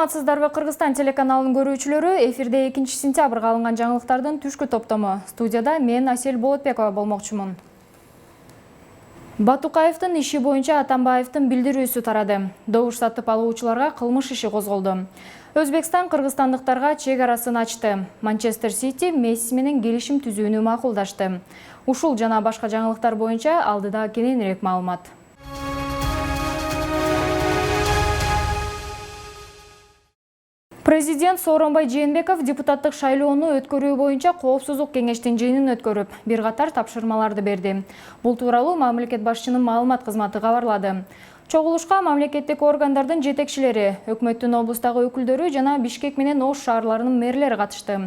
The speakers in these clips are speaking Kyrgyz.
Саламатсыздарбы, Кыргызстан телеканалынын көрүүчүлөрү, эфирде 2 сентябрга алынган жаңылыктардын түшкү топтому. Студияда мен Асель Болотбекова болмокчумун. Батукаевдин иши боюнча Атамбаевдин билдирүүсү тарады. Добуш сатып алуучуларга кылмыш иши козголду. Өзбекстан кыргызстандыктарга чек арасын ачты. Манчестер Сити Месси менен келишим түзүүнү макулдашты. Ушул жана башка жаңылыктар боюнча алдыда кененирээк маалымат. Президент Сооронбай Жээнбеков депутаттык шайлоону өткөрүү боюнча коопсуздук кеңештин жыйынын өткөрүп, бир катар тапшырмаларды берди. Бул тууралуу мамлекет башчынын маалымат кызматы кабарлады. Чогулушка мамлекеттик органдардын жетекчилери, өкмөттүн облустагы өкүлдөрү жана Бишкек менен Ош шаарларынын мэрлери катышты.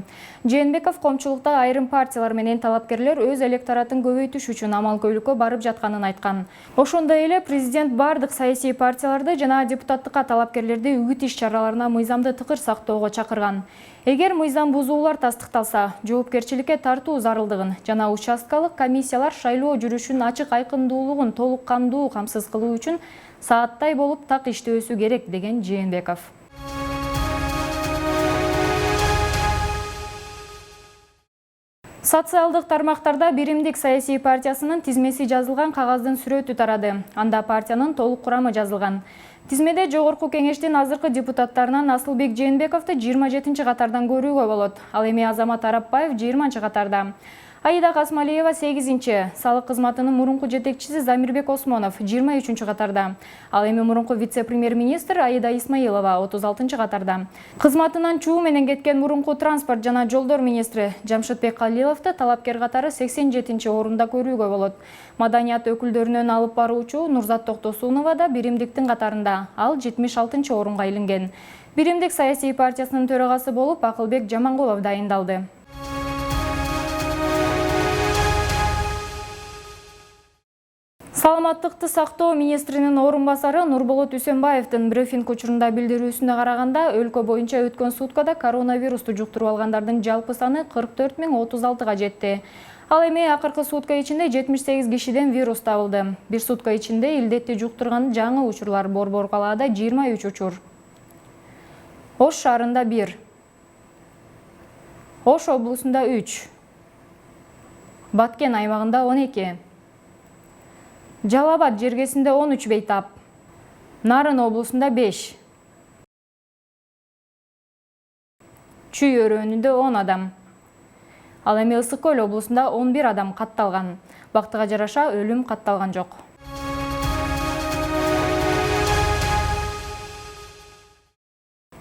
Жээнбеков коомчулукта айрым партиялар менен талапкерлер өз электоратын көбөйтүш үчүн амал-көйлүккө барып жатканын айткан. Ошондой эле президент бардык саясий партияларды жана депутаттыкка талапкерлерди үгүт иш-чараларына мыйзамды тыкыр сактоого чакырган. Эгер мыйзам бузуулар тастыкталса, жоопкерчиликке тартуу зарылдыгын жана участкалык комиссиялар шайлоо жүрүшүнүн ачык айкындуулугун толук кандуу камсыз кылуу үчүн сааттай болуп так иштөөсү керек, деген Жээнбеков. Социалдык тармактарда Биримдик саясий партиясынын тизмеси жазылган кагаздын сүрөтү тарады. Анда партиянын толук курамы жазылган. Тизмеде жогорку кеңештин азыркы депутаттарынан Асылбек Жээнбековду 27-катардан көрүүгө болот. Ал эми Азамат Арапбаев 20-катарда. Аида Касмалиева 8-чи, салык кызматынын мурунку жетекчиси Замирбек Осмонов 23-катарда. Ал эми мурунку вице-премьер-министр Аида Исмаилова 36-катарда. Кызматынан чуу менен кеткен мурунку транспорт жана жолдор министри Жамшытбек Калиловду талапкер катары 87-чи орунда көрүүгө болот. Маданият өкүлдөрүнөн алып баруучу Нурзат Токтосунова да Биримдиктин катарында. Ал 76-чы орунга илинген. Биримдик саясий партиясынын төрагасы болуп Акылбек Жамангулов дайындалды. Саламаттыкты сактоо министринин орун басары Нурболот Үсөнбаевдин брифинг учурунда билдирүүсүнө караганда, өлкө боюнча өткөн суткада коронавирусту жуктуруп алгандардын жалпы саны 44 036-га жетти. Ал эми акыркы сутка ичинде 78 кишиден вирус табылды. Бир сутка ичинде илдетти жуктурган жаңы учурлар Борбор калаада 23 учур. Ош шаарында 1. Ош облусунда 3. Баткен аймагында 12. Жалал-Абад жергесинде 13 бейтап. Нарын облусунда 5. Чүй өрөөнүндө 10 адам. Ал эми Ысык-Көл облусунда 11 адам катталган. Бактыга жараша өлүм катталган жок.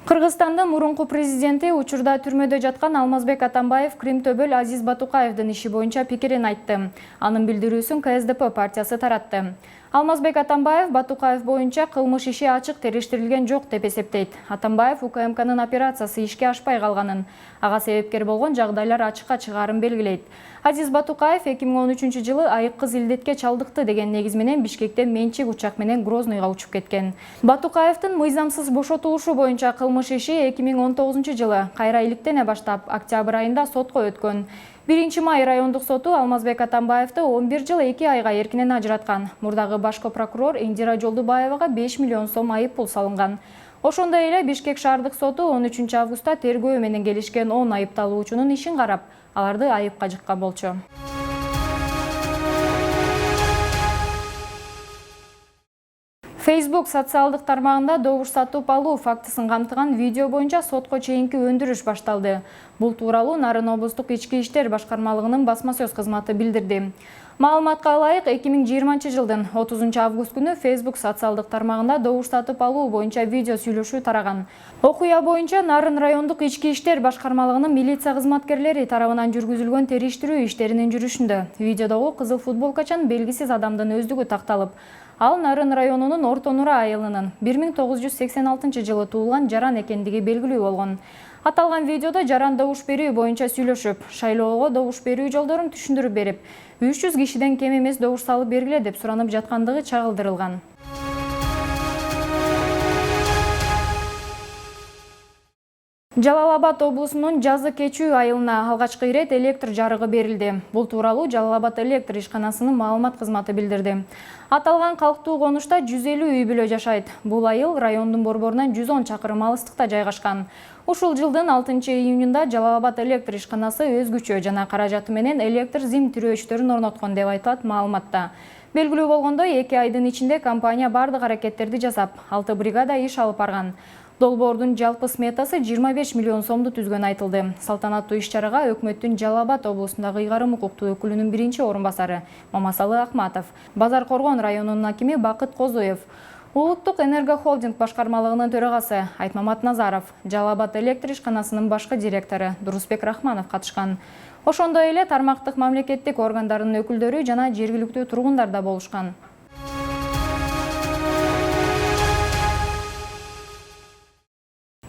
Кыргызстандын мурунку президенти учурда түрмөдө жаткан Алмазбек Атамбаев Крим-төбөл Азиз Батукаевдин иши боюнча пикирин айтты. Анын билдирүүсүн КСДП партиясы таратты. Алмазбек Атамбаев Батукаев боюнча кылмыш иши ачык териштирилген жок деп эсептейт. Атамбаев УКМКнын операциясы ишке ашпай калганын, ага себепкер болгон жагдайлар ачыкка чыгаарын белгилейт. Азиз Батукаев 2013-жылы айыккыз илдетке чалдыкты деген негиз менен Бишкектен менчик учак менен Грозныйга учуп кеткен. Батукаевдин мыйзамсыз бошотулушу боюнча кылмыш иши 2019-жылы кайра иликтене баштап октябрь айында сотко өткөн. 1-май райондук соту Алмазбек Атамбаевди 11 жыл 2 айга эркинен ажыраткан. Мурдагы башкы прокурор Индира Жолдубаевага 5 миллион сом айып пул салынган. Ошондой эле Бишкек шаардык соту 13 августта тергөө менен келишкен 10 айыпталуучунун ишин карап, аларды айыпка жыккан болчу. Facebook социалдык тармагында добуш сатып алуу фактысын камтыган видео боюнча сотко чейинки өндүрүш башталды. Бул тууралуу Нарын облустук ички иштер башкармалыгынын басма сөз кызматы билдирди. Маалыматка ылайык, 2020-жылдын 30 август күнү Facebook социалдык тармагында добуш сатып алуу боюнча видео сүйлөшүү тараган. Окуя боюнча Нарын райондук ички иштер башкармалыгынын милиция кызматкерлери тарабынан жүргүзүлгөн териштирүү иштеринин жүрүшүндө видеодогу кызыл футболкачан белгисиз адамдын өздүгү такталып, ал Нарын районунун Орто Нура айылынын 1986-жылы туулган Жаран экендиги белгилүү болгон. Аталган видеодо Жаран добуш берүү боюнча сүйлөшүп, шайлоого добуш берүү жолдорун түшүндүрүп берип, 300 кишиден кем эмес добуш салып бергиле деп суранып жаткандыгы чагылдырылган. Жалал Абад облусунун жазы кечүү айылына алгачкы ирет электр жарыгы берилди. Бул тууралуу Жалал Абад электр ишканасынын маалымат кызматы билдирди. Аталган калктуу конушта 150 үй бүлө жашайт. Бул айыл райондун борборунан 110 чакырым алыстыкта жайгашкан. Ушул жылдын 6-июнунда Жалал Абад электр ишканасы өзгөчө жана каражаты менен электр зим тирөөчтөрүн орноткон деп айтылат маалыматта. Белгилүү болгондой, 2 айдын ичинде компания бардык аракеттерди жасап, 6 бригада иш алып барган. Долбоордун жалпы сметасы 25 миллион сомду түзгөн айтылды. Салтанаттуу иш-чарага өкмөттүн Жалал Абад облусундагы ыйгарым укуктуу өкүлүнүн биринчи орун басары Мамасалы Акматов, Базар Коргон районунун акими Бакыт Козуев, Улуттук энерго холдинг башкармалыгынын төрагасы Айтмамат Назаров, Жалал Абад электр ишканасынын башкы директору Дурусбек Рахманов катышкан. Ошондой эле тармактык мамлекеттик органдарынын өкүлдөрү жана жергиликтүү тургундар да болушкан.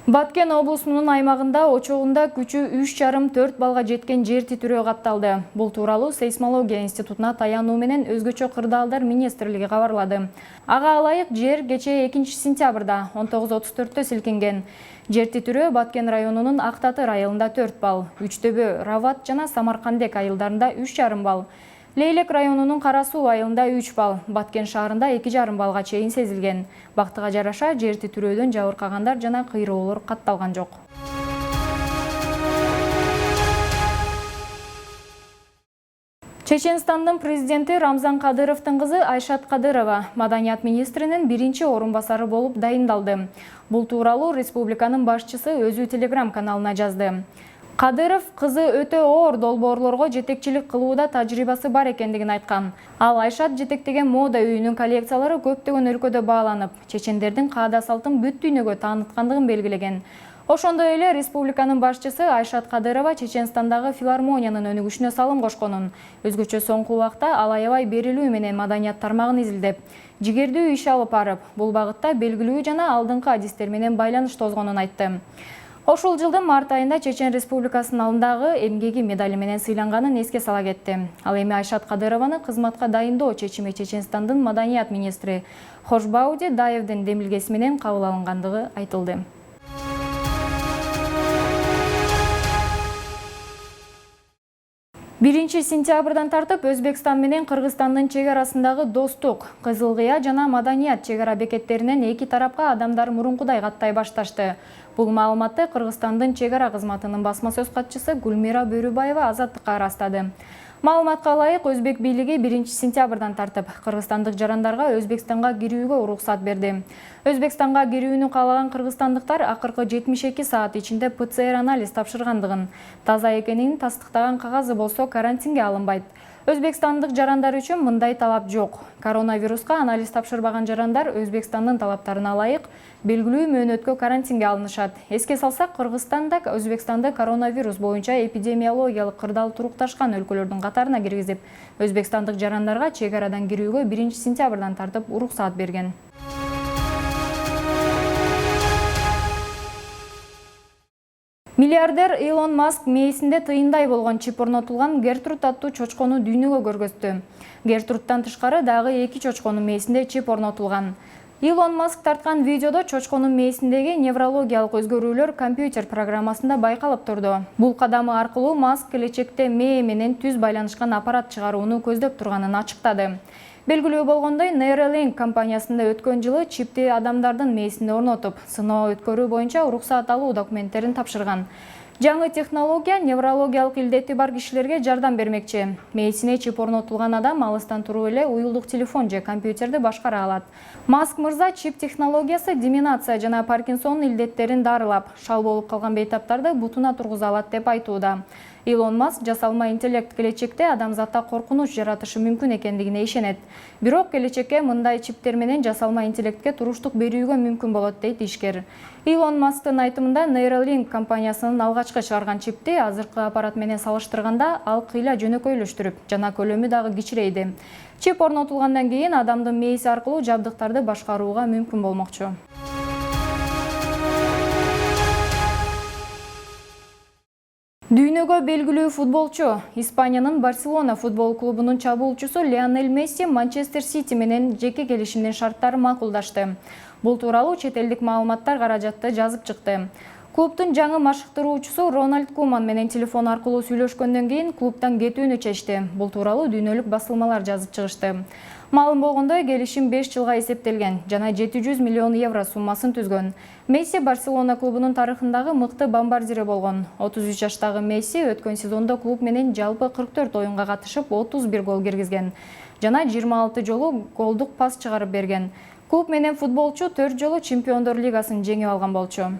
Баткен облусунун аймагында очогунда күчү 3,5-4 балга жеткен жер титирөө катталды. Бул тууралуу сейсмология институтуна таянуу менен өзгөчө кырдаалдар министрлиги кабарлады. Ага ылайык жер кечээ 2-сентябрда 19:34 силкинген. Жер титирөө Баткен районунун Актатыр айылында 4 балл, Үчтөбө, Рават жана Самаркандек айылдарында 3,5 балл. Лейлек районунун Кара Суу айылында 3 балл, Баткен шаарында 2,5 балга чейин сезилген. Бактыга жараша жер титирөөдөн жабыркагандар жана кыйроолор катталган жок. Чеченстандын президенти Рамзан Кадыровдун кызы Айшат Кадырова маданият министринин биринчи орун басары болуп дайындалды. Бул тууралуу республиканын башчысы өзү телеграм-каналына жазды. Кадыров кызы өтө оор долбоорлорго жетекчилик кылууда тажрыйбасы бар экендигин айткан. Ал Айшат жетектеген мода үйүнүн коллекциялары көптөгөн өлкөдө бааланып, чечендердин каада салтын бүт дүйнөгө тааныткандыгын белгилеген. Ошондой эле республиканын башчысы Айшат Кадырова Чеченстандагы филармониянын өнүгүшүнө салым кошконун, өзгөчө соңку убакта ал аябай берилүү менен маданият тармагын изилдеп, жигердүү иш алып барып, бул багытта белгилүү жана алдыңкы адистер менен байланыш тозгонун айтты. Ошол жылдын март айында Чечен Республикасынын алдындагы эмгеги медали менен сыйланганын эске сала кетти. Ал эми Айшат Кадырованы кызматка дайындоо чечими Чеченстандын маданият министри Хошбауди Даевдин демилгеси менен кабыл алынгандыгы айтылды. 1-сентябрдан тартып Өзбекстан менен Кыргызстандын чек арасындагы достук, Кызыл Кыя жана маданият чек ара бекеттеринен эки тарапка адамдар мурункудай каттай башташты. Бул маалыматты Кыргызстандын чек ара кызматынын басма сөз катчысы Гүлмира Бөрүбаева Азаттыкка ырастады. Маалыматка ылайык, Өзбек бийлиги 1-сентябрдан тартып кыргызстандык жарандарга Өзбекстанга кирүүгө уруксат берди. Өзбекстанга кирүүнү каалаган кыргызстандыктар акыркы 72 саат ичинде ПЦР анализ тапшыргандыгын, таза экенин тастыктаган кагазы болсо карантинге алынбайт. Өзбекстандык жарандар үчүн мындай талап жок. Коронавируска анализ тапшырбаган жарандар Өзбекстандын талаптарына ылайык белгилүү мөөнөткө карантинге алынышат. Эске салсак, Кыргызстанда Өзбекстанды коронавирус боюнча эпидемиологиялык кырдаал турукташкан өлкөлөрдүн катарына киргизип, өзбекстандык жарандарга чек арадан кирүүгө 1-сентябрдан тартып уруксат берген. Миллиардер Илон Маск мээсинде тыйындай болгон чип орнотулган Гертруд аттуу чочкону дүйнөгө көргөздү. Гертрудтан тышкары дагы 2 чочконун мээсинде чип орнотулган. Илон Маск тарткан видеодо чочконун мээсиндеги неврологиялык өзгөрүүлөр компьютер программасында байкалып турду. Бул кадамы аркылуу Маск келечекте мээ менен түз байланышкан аппарат чыгарууну көздөп турганын ачыктады. Белгилүү болгондой, Neuralink компаниясында өткөн жылы чипти адамдардын мээсине орнотуп, сыноо өткөрүү боюнча уруксат алуу документтерин тапшырган. Жаңы технология неврологиялык илдети бар кишилерге жардам бермекчи. Мээсине чип орнотулган адам алыстан туруп эле уюлдук телефон же компьютерди башкара алат. Маск мырза чип технологиясы деменция жана Паркинсон илдеттерин дарылап, шал болуп калган бейтаптарды бутуна тургуза алат деп айтууда. Илон Маск жасалма интеллект келечекте адамзатта коркунуч жаратышы мүмкүн экендигине ишенет. Бирок келечекке мындай чиптер менен жасалма интеллектке туруштук берүүгө мүмкүн болот дейт ишкер. Илон Масктын айтымында Neuralink компаниясынын алгачкы чыгарган чипти азыркы аппарат менен салыштырганда ал кыйла жөнөкөйлөштүрүп, жана көлөмү дагы кичирейди. Чип орнотулгандан кийин адамдын мээси аркылуу жабдыктарды башкарууга мүмкүн болмокчу. Дүйнөгө белгилүү футболчу, Испаниянын Барселона футбол клубунун чабуулчусу Лионель Месси Манчестер Сити менен жеке келишимдин шарттары макулдашты. Бул тууралуу чет элдик маалыматтар каражатты жазып чыкты. Клубтун жаңы машыктыруучусу Рональд Куман менен телефон аркылуу сүйлөшкөндөн кийин клубтан кетүүнү чечти. Бул тууралуу дүйнөлүк басылмалар жазып чыгышты. Маалым болгондой, келишим 5 жылга эсептелген жана 700 миллион евро суммасын түзгөн. Месси Барселона клубунун тарыхындагы мыкты бомбардири болгон. 33 жаштагы Месси өткөн сезондо клуб менен жалпы 44 оюнга катышып 31 гол киргизген жана 26 жолу голдук пас чыгарып берген. Клуб менен футболчу 4 жолу Чемпиондор лигасын жеңип алган болчу.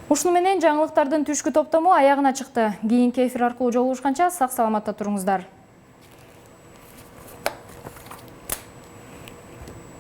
Ушуну менен жаңылыктардын түшкү топтому аягына чыкты. Кийинки эфир аркылуу жолугушканча сак саламатта туруңуздар.